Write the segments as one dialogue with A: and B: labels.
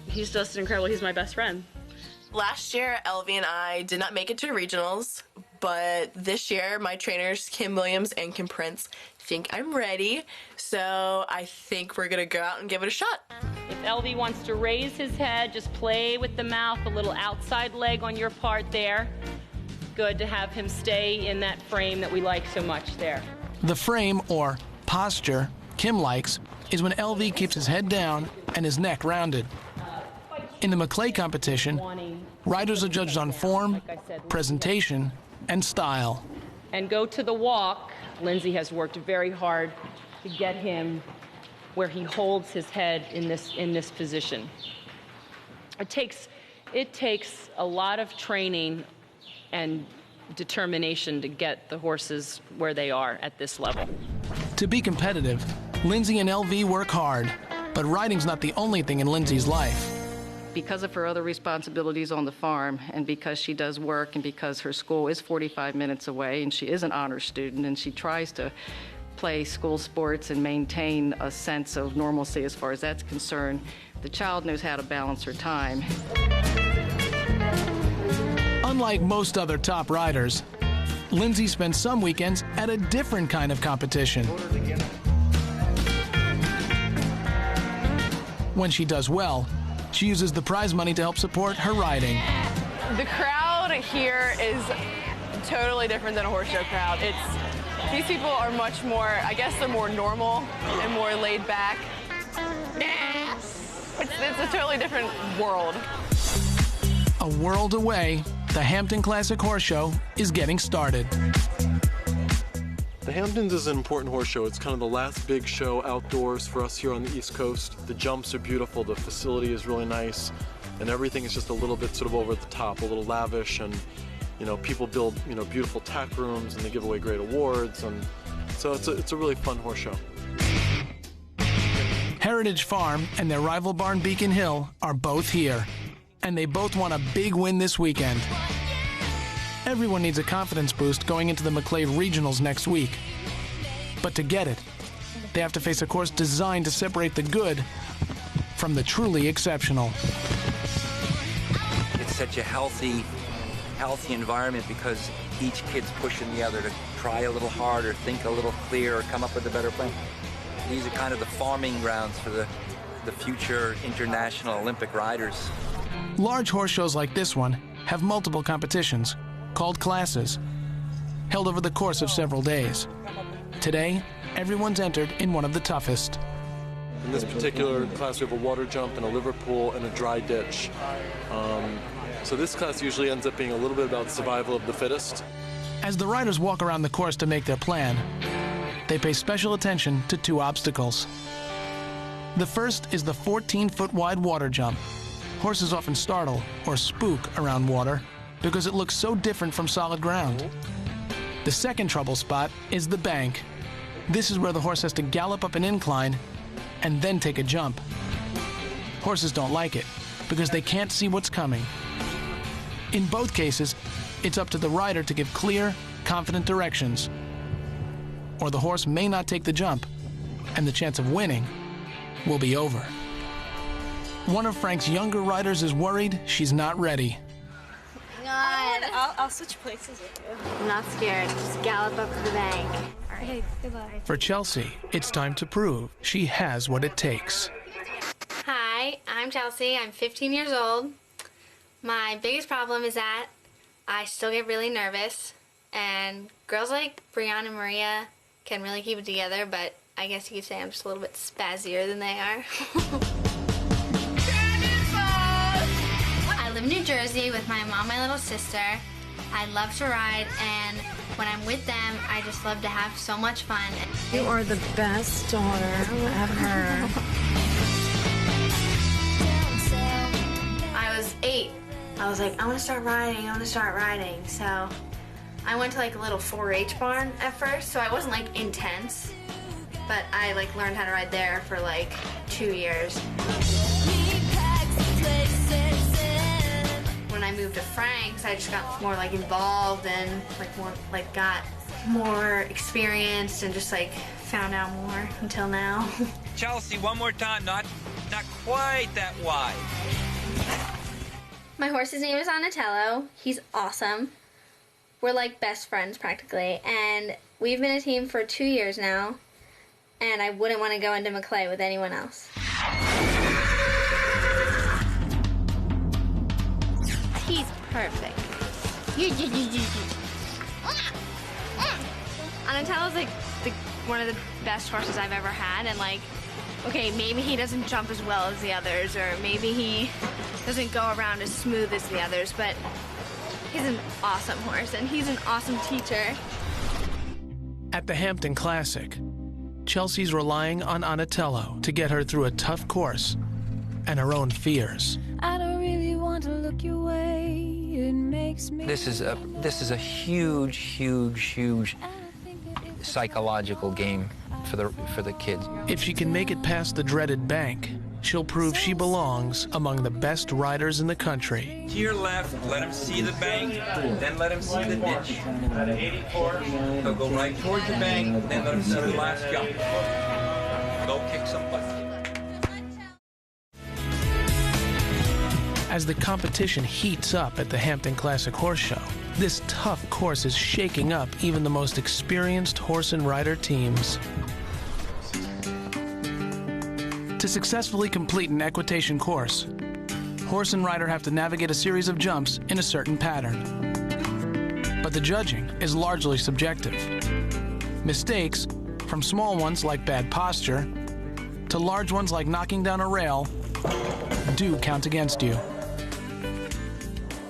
A: He's just incredible. He's my best friend.
B: Last year, Elvie and I did not make it to regionals, but this year, my trainers, Kim Williams and Kim Prince, think I'm ready. So I think we're gonna go out and give it a shot.
A: If Elvie wants to raise his head, just play with the mouth, a little outside leg on your part there. Good to have him stay in that frame that we like so much there.
C: The frame, or posture, Kim likes is when Elvie keeps his head down and his neck rounded. In the Maclay competition, riders are judged on form, presentation, and style.
A: And go to the walk. Lindsay has worked very hard to get him where he holds his head in this position. It takes a lot of training and determination to get the horses where they are at this level.
C: To be competitive, Lindsay and Elvie work hard, but riding's not the only thing in Lindsay's life.
D: Because of her other responsibilities on the farm, and because she does work, and because her school is 45 minutes away, and she is an honor student, and she tries to play school sports and maintain a sense of normalcy as far as that's concerned, the child knows how to balance her time.
C: Unlike most other top riders, Lindsay spends some weekends at a different kind of competition. When she does well, she uses the prize money to help support her riding.
E: The crowd here is totally different than a horse show crowd. These people are much more, I guess they're more normal and more laid back. It's a totally different world.
C: A world away, the Hampton Classic Horse Show is getting started.
F: The Hamptons is an important horse show. It's kind of the last big show outdoors for us here on the East Coast. The jumps are beautiful, the facility is really nice, and everything is just a little bit sort of over the top, a little lavish, and people build beautiful tack rooms and they give away great awards, and so it's a really fun horse show.
C: Heritage Farm and their rival barn Beacon Hill are both here, and they both want a big win this weekend. Everyone needs a confidence boost going into the Maclay Regionals next week. But to get it, they have to face a course designed to separate the good from the truly exceptional.
G: It's such a healthy environment because each kid's pushing the other to try a little harder, think a little clearer, come up with a better plan. These are kind of the farming grounds for the future international Olympic riders.
C: Large horse shows like this one have multiple competitions, called classes, held over the course of several days. Today, everyone's entered in one of the toughest.
F: In this particular class, we have a water jump and a liver pool and a dry ditch. So this class usually ends up being a little bit about survival of the fittest.
C: As the riders walk around the course to make their plan, they pay special attention to two obstacles. The first is the 14-foot wide water jump. Horses often startle or spook around water because it looks so different from solid ground. The second trouble spot is the bank. This is where the horse has to gallop up an incline and then take a jump. Horses don't like it because they can't see what's coming. In both cases, it's up to the rider to give clear, confident directions, or the horse may not take the jump, and the chance of winning will be over. One of Frank's younger riders is worried she's not ready.
H: I'll switch places with you.
I: I'm not scared. Just gallop up to the bank.
H: All right, goodbye.
C: For Chelsea, it's time to prove she has what it takes.
I: Hi, I'm Chelsea. I'm 15 years old. My biggest problem is that I still get really nervous, and girls like Brianna and Maria can really keep it together, but I guess you could say I'm just a little bit spazzier than they are. I live in New Jersey with my mom and my little sister. I love to ride, and when I'm with them, I just love to have so much fun.
H: You are the best daughter ever.
I: I was 8. I was like, I want to start riding. So I went to like a little 4-H barn at first, so I wasn't like intense, but I like learned how to ride there for like 2 years. When I moved to Frank's, I just got more like involved and like got more experienced and just like found out more until now.
G: Chelsea, one more time, not quite that wide.
I: My horse's name is Donatello. He's awesome. We're like best friends practically, and we've been a team for 2 years now, and I wouldn't want to go into Maclay with anyone else. He's perfect. Donatello's like one of the best horses I've ever had, and like, okay, maybe he doesn't jump as well as the others, or maybe he doesn't go around as smooth as the others, but he's an awesome horse, and he's an awesome teacher.
C: At the Hampton Classic, Chelsea's relying on Donatello to get her through a tough course and her own fears.
H: I don't really want to look your way. It makes me.
G: This is a huge psychological game for the kids.
C: If she can make it past the dreaded bank, she'll prove she belongs among the best riders in the country.
G: To your left, let him see the bank, then let him see the ditch. So go right towards the bank, then let him see the last jump. Go kick some butt.
C: As the competition heats up at the Hampton Classic Horse Show, this tough course is shaking up even the most experienced horse and rider teams. To successfully complete an equitation course, horse and rider have to navigate a series of jumps in a certain pattern. But the judging is largely subjective. Mistakes, from small ones like bad posture to large ones like knocking down a rail, do count against you.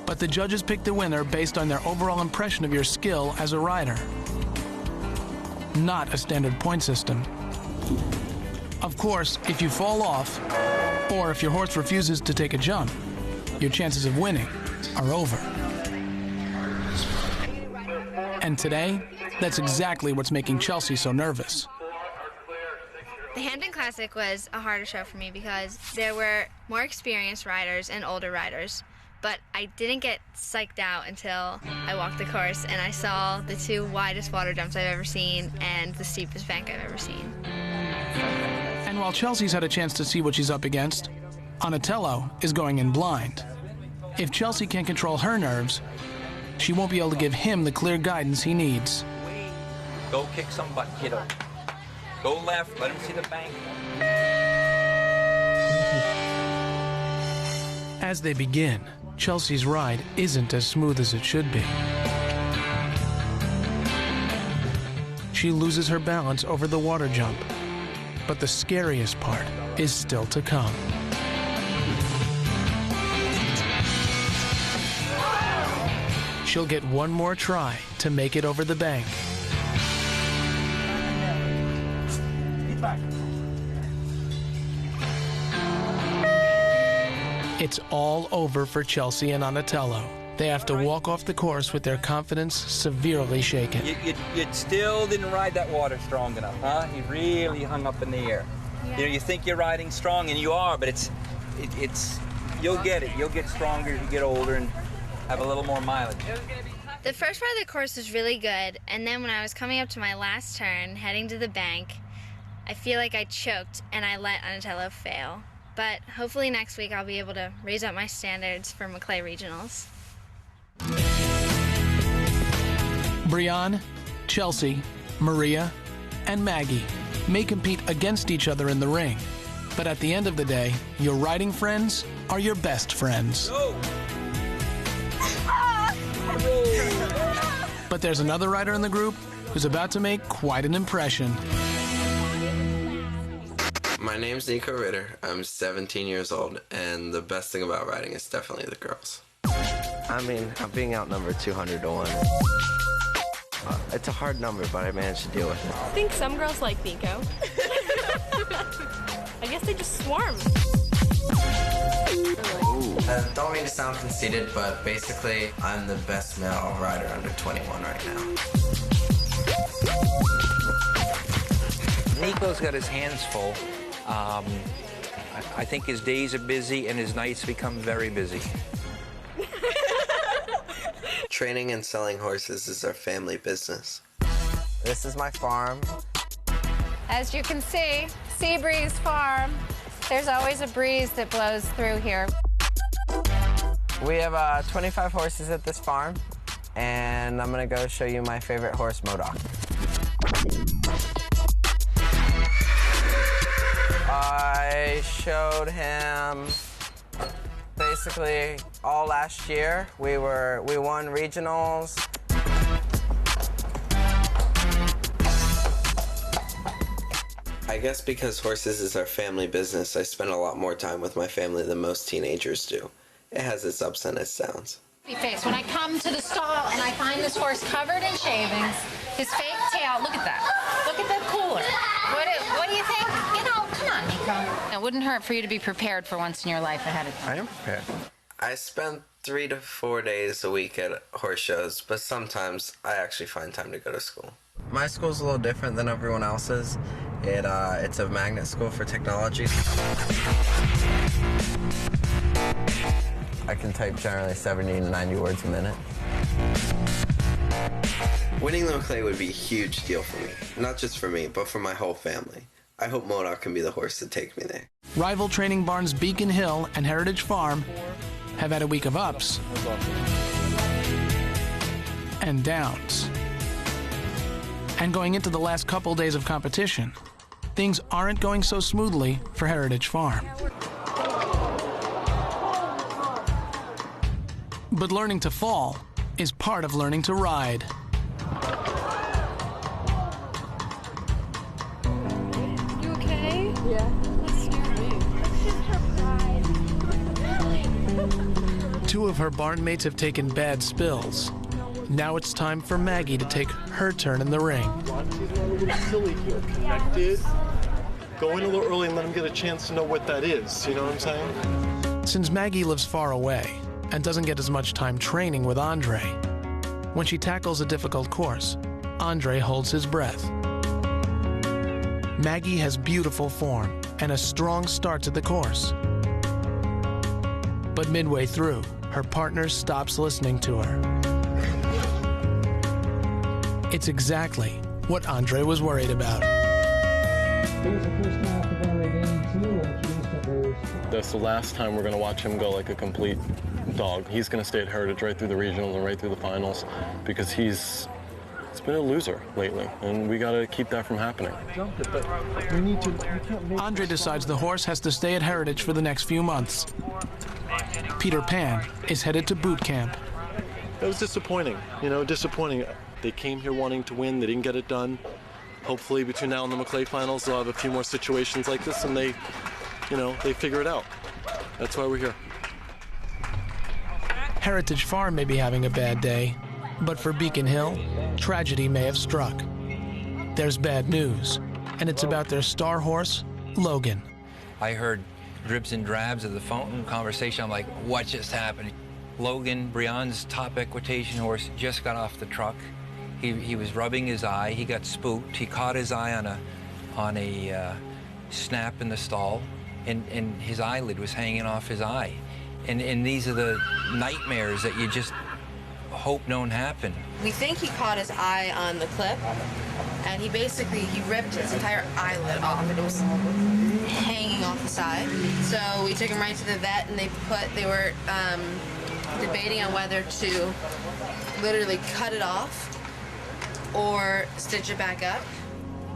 C: But the judges pick the winner based on their overall impression of your skill as a rider, not a standard point system. Of course, if you fall off, or if your horse refuses to take a jump, your chances of winning are over. And today, that's exactly what's making Chelsea so nervous.
I: The Hampton Classic was a harder show for me because there were more experienced riders and older riders, but I didn't get psyched out until I walked the course and I saw the two widest water jumps I've ever seen and the steepest bank I've ever seen.
C: And while Chelsea's had a chance to see what she's up against, Donatello is going in blind. If Chelsea can't control her nerves, she won't be able to give him the clear guidance he needs.
G: Go kick some butt, kiddo. Go left, let him see the bank.
C: As they begin, Chelsea's ride isn't as smooth as it should be. She loses her balance over the water jump, but the scariest part is still to come. She'll get one more try to make it over the bank. It's all over for Chelsea and Donatello. They have to walk off the course with their confidence severely shaken.
G: You still didn't ride that water strong enough, huh? You really hung up in the air. Yeah. You know, you think you're riding strong, and you are, but it's you'll get it. You'll get stronger as you get older and have a little more mileage.
I: The first part of the course was really good, and then when I was coming up to my last turn, heading to the bank, I feel like I choked and I let Donatello fail. But hopefully next week I'll be able to raise up my standards for Maclay Regionals.
C: Brianne, Chelsea, Maria, and Maggie may compete against each other in the ring, but at the end of the day, your riding friends are your best friends. But there's another rider in the group who's about to make quite an impression.
J: My name's Nico Ritter. I'm 17 years old, and the best thing about riding is definitely the girls.
K: I mean, I'm being outnumbered 200 to 1. It's a hard number, but I managed to deal with it.
E: I think some girls like Nico. I guess they just swarm.
J: Don't mean to sound conceited, but basically, I'm the best male rider under 21 right now.
G: Nico's got his hands full. I think his days are busy and his nights become very busy.
J: Training and selling horses is our family business.
K: This is my farm.
L: As you can see, Seabreeze Farm, there's always a breeze that blows through here.
K: We have 25 horses at this farm, and I'm gonna go show you my favorite horse, Modoc. I showed him basically all last year. We won regionals.
J: I guess because horses is our family business, I spend a lot more time with my family than most teenagers do. It has its ups and its downs.
L: Face. When I come to the stall and I find this horse covered in shavings, his fake tail, look at that. Look at that cooler. What do you think? You know, come on, Nico. It wouldn't hurt for you to be prepared for once in your life ahead of time.
K: I am prepared.
J: I spend 3 to 4 days a week at horse shows, but sometimes I actually find time to go to school. My school's a little different than everyone else's. It's a magnet school for technology.
K: I can type generally 70 to 90 words a minute.
J: Winning the Maclay would be a huge deal for me. Not just for me, but for my whole family. I hope Modoc can be the horse to take me there.
C: Rival training barns Beacon Hill and Heritage Farm have had a week of ups and downs. And going into the last couple days of competition, things aren't going so smoothly for Heritage Farm. But learning to fall is part of learning to ride.
H: You okay? Yeah.
C: Two of her barn mates have taken bad spills. Now it's time for Maggie to take her turn in the ring.
F: She's a little silly here. Connected. Go in a little early and let him get a chance to know what that is. You know what I'm saying?
C: Since Maggie lives far away and doesn't get as much time training with Andre, when she tackles a difficult course, Andre holds his breath. Maggie has beautiful form and a strong start to the course. But midway through, her partner stops listening to her. It's exactly what Andre was worried about.
F: That's the last time we're going to watch him go like a complete dog. He's going to stay at Heritage right through the regionals and right through the finals because he's been a loser lately, and we got to keep that from happening.
C: Andre decides the horse has to stay at Heritage for the next few months. Peter Pan is headed to boot camp.
F: That was disappointing, disappointing. They came here wanting to win, they didn't get it done. Hopefully between now and the Maclay finals, they'll have a few more situations like this and they figure it out. That's why we're here.
C: Heritage Farm may be having a bad day, but for Beacon Hill, tragedy may have struck. There's bad news, and it's about their star horse, Logan.
G: I heard dribs and drabs of the phone conversation. I'm like, what just happened? Logan, Brian's top equitation horse, just got off the truck. He was rubbing his eye. He got spooked. He caught his eye on a snap in the stall, and his eyelid was hanging off his eye. And these are the nightmares that you just hope don't happen.
B: We think he caught his eye on the clip, and he ripped his entire eyelid off, and it was hanging off the side. So we took him right to the vet, and they were debating on whether to literally cut it off or stitch it back up.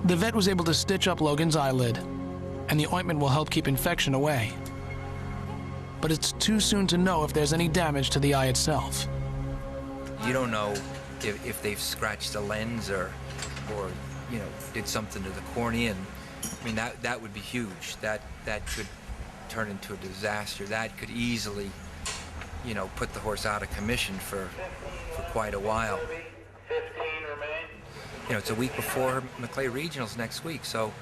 C: The vet was able to stitch up Logan's eyelid, and the ointment will help keep infection away. But it's too soon to know if there's any damage to the eye itself.
G: You don't know if they've scratched a lens or did something to the cornea. And I mean, that would be huge. That could turn into a disaster. That could easily, put the horse out of commission for quite a while. It's a week before Maclay Regionals next week, so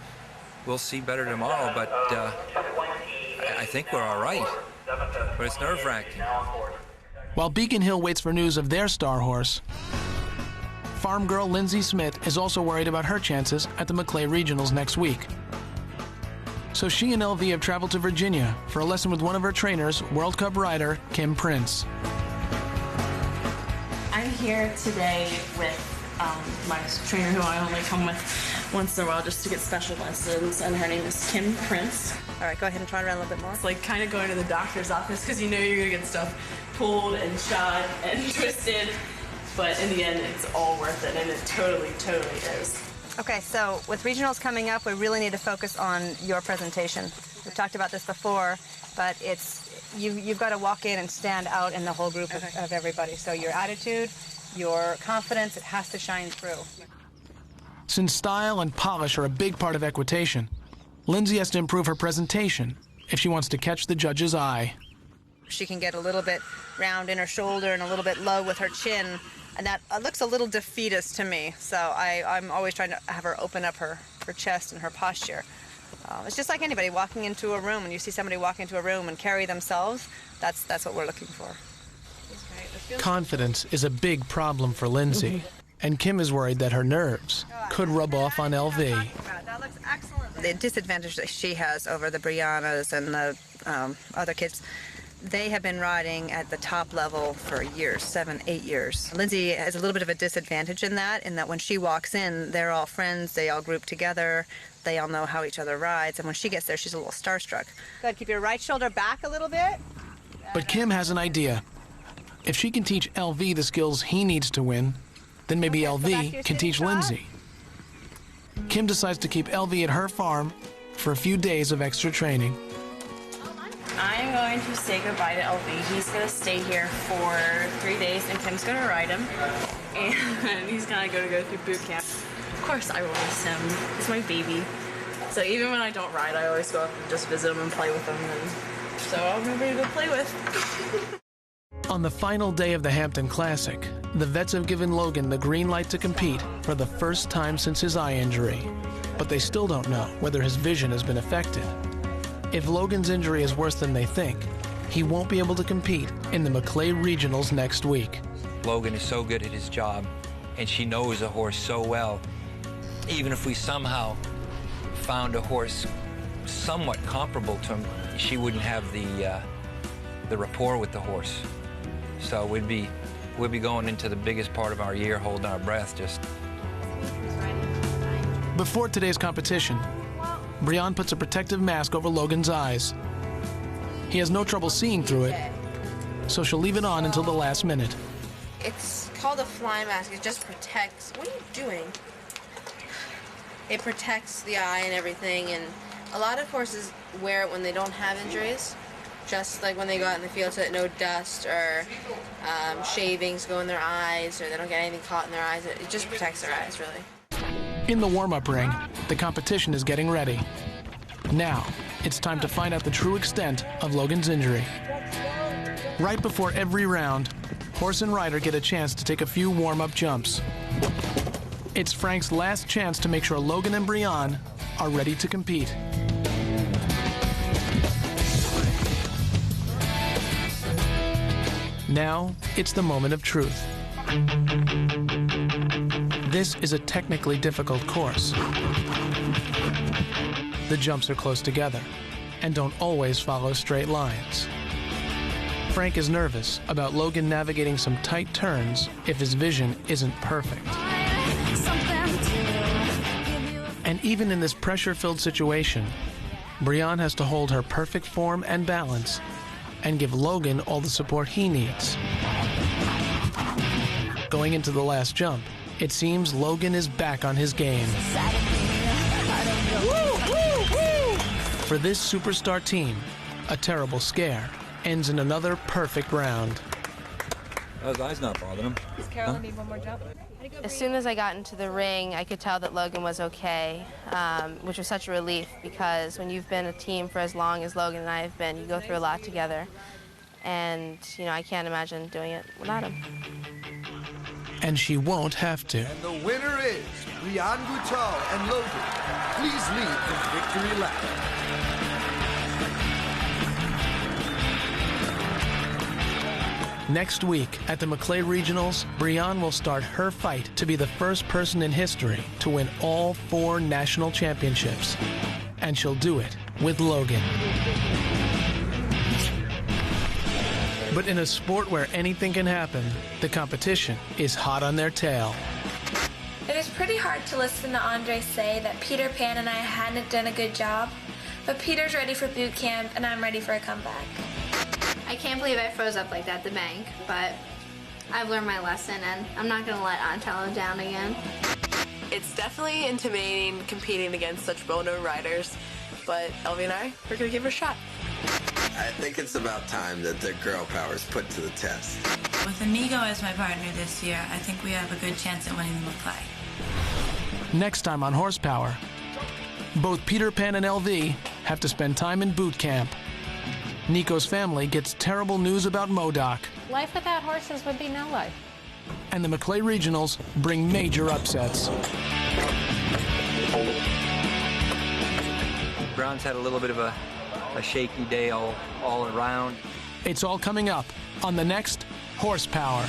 G: we'll see better tomorrow, but I think we're all right. But it's nerve-wracking.
C: While Beacon Hill waits for news of their star horse, farm girl Lindsay Smith is also worried about her chances at the Maclay Regionals next week. So she and LV have traveled to Virginia for a lesson with one of her trainers, World Cup rider Kim Prince.
M: I'm here today with my trainer who I only come with once in a while just to get special lessons, and her name is Kim Prince.
N: All right, go ahead and try it around a little bit more.
M: It's like kind of going to the doctor's office because you know you're gonna get stuff pulled and shot and twisted, but in the end it's all worth it, and it totally is.
N: Okay, so with regionals coming up, we really need to focus on your presentation. We've talked about this before, but you've got to walk in and stand out in the whole group of everybody. So your attitude, your confidence, it has to shine through.
C: Since style and polish are a big part of equitation, Lindsay has to improve her presentation if she wants to catch the judge's eye.
N: She can get a little bit round in her shoulder and a little bit low with her chin, and that looks a little defeatist to me. So I'm always trying to have her open up her chest and her posture. It's just like anybody walking into a room. When you see somebody walk into a room and carry themselves, that's what we're looking for.
C: Confidence is a big problem for Lindsay, and Kim is worried that her nerves could rub off on LV.
N: That looks excellent. The disadvantage that she has over the Briannas and the other kids, they have been riding at the top level for years, 7, 8 years. Lindsay has a little bit of a disadvantage in that when she walks in, they're all friends, they all group together, they all know how each other rides, and when she gets there, she's a little starstruck. Good, keep your right shoulder back a little bit.
C: But Kim has an idea. If she can teach LV the skills he needs to win, then maybe LV can teach Lindsay. Kim decides to keep LV at her farm for a few days of extra training.
M: I'm going to say goodbye to LV. He's going to stay here for 3 days, and Kim's going to ride him. And he's going to go through boot camp. Of course I will miss him. He's my baby. So even when I don't ride, I always go up and just visit him and play with him. And so I'll be ready to go play with.
C: On the final day of the Hampton Classic, the vets have given Logan the green light to compete for the first time since his eye injury. But they still don't know whether his vision has been affected. If Logan's injury is worse than they think, he won't be able to compete in the Maclay Regionals next week.
G: Logan is so good at his job, and she knows the horse so well. Even if we somehow found a horse somewhat comparable to him, she wouldn't have the rapport with the horse. So we'd be going into the biggest part of our year holding our breath just.
C: Before today's competition, Brianne puts a protective mask over Logan's eyes. He has no trouble seeing through it, so she'll leave it on until the last minute.
N: It's called a fly mask. It just protects. What are you doing? It protects the eye and everything, and a lot of horses wear it when they don't have injuries, just like when they go out in the field so that no dust or shavings go in their eyes, or they don't get anything caught in their eyes. It just protects their eyes, really.
C: In the warm-up ring, the competition is getting ready. Now, it's time to find out the true extent of Logan's injury. Right before every round, horse and rider get a chance to take a few warm-up jumps. It's Frank's last chance to make sure Logan and Brianne are ready to compete. Now, it's the moment of truth. This is a technically difficult course. The jumps are close together and don't always follow straight lines. Frank is nervous about Logan navigating some tight turns if his vision isn't perfect. And even in this pressure-filled situation, Brianne has to hold her perfect form and balance and give Logan all the support he needs. Going into the last jump, it seems Logan is back on his game. For this superstar team, a terrible scare ends in another perfect round.
G: His eyes not bothering him.
N: Does Carolyn need one more jump?
O: As soon as I got into the ring, I could tell that Logan was okay, which was such a relief because when you've been a team for as long as Logan and I have been, you go through a lot together. And, you know, I can't imagine doing it without him.
C: And she won't have to.
P: And the winner is Brianne Goutal and Logan. Please leave the victory lap.
C: Next week at the Maclay Regionals, Brianne will start her fight to be the first person in history to win all 4 national championships. And she'll do it with Logan. But in a sport where anything can happen, the competition is hot on their tail.
M: It
Q: was pretty hard to listen to Andre say that Peter Pan and I hadn't done a good job, but Peter's ready for boot camp and I'm ready for a comeback.
I: I can't believe I froze up like that at the bank, but I've learned my lesson and I'm not gonna let Antello down again.
B: It's definitely intimidating competing against such well-known riders, but Elvie and I, we're gonna give it a shot.
J: I think it's about time that the girl power is put to the test.
R: With Inigo as my partner this year, I think we have a good chance at winning the Maclay.
C: Next time on Horsepower, both Peter Pan and LV have to spend time in boot camp. Nico's family gets terrible news about MoDoc.
L: Life without horses would be no life.
C: And the Maclay Regionals bring major upsets.
G: Brown's had a little bit of a shaky day all around.
C: It's all coming up on the next Horsepower.